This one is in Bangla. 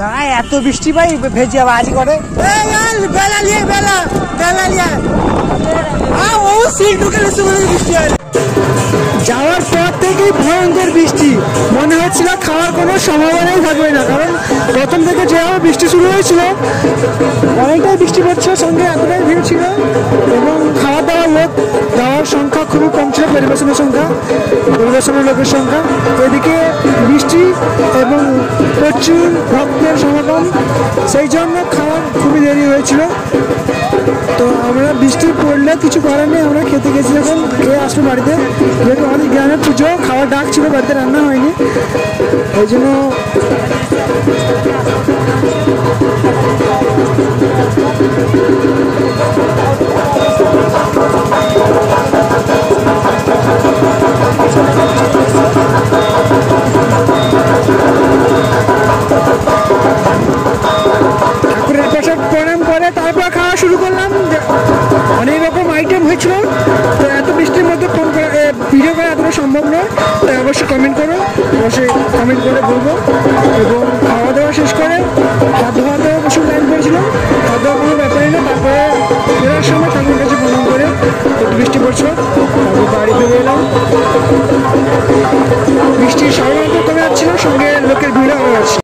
গায়ে এত বৃষ্টি ভাই ভেজে যাবে আজ করে বেলা নিয়ে বেলা নিয়ে ও সিল ঢুকে বৃষ্টি হয়। যাওয়ার পর থেকেই ভয়ঙ্কর বৃষ্টি, মনে হচ্ছিল খাওয়ার কোনো সম্ভাবনাই থাকবে না, কারণ প্রথম থেকে যেভাবে বৃষ্টি শুরু হয়েছিল অনেকটাই বৃষ্টি পড়ছিল, সঙ্গে এতটাই ভিড় ছিল এবং খাওয়া দাওয়ার লোক যাওয়ার সংখ্যা খুবই কম ছিল, পরিবেশনের লোকের সংখ্যা। এদিকে বৃষ্টি এবং প্রচুর ভক্তের সমাগম, সেই জন্য খাওয়ার খুবই দেরি হয়েছিল। তো আমরা বৃষ্টি পড়লে কিছু করার নেই, আমরা খেতে গেছি, যখন খেয়ে আসবো বাড়িতে, যেহেতু আমাদের গ্রামের পুজো, খাওয়ার ডাক ছিল, বাড়িতে রান্না হয়নি, এই জন্য ঠাকুরের প্রসাদ প্রণাম করে তারপর খাওয়া শুরু করলাম। অনেক রকম আইটেম হয়েছিল, তো এত বৃষ্টির মধ্যে ফোন করে ভিডিও করা এতটা সম্ভব নয়, তাই অবশ্যই কমেন্ট করে বলবো। এবং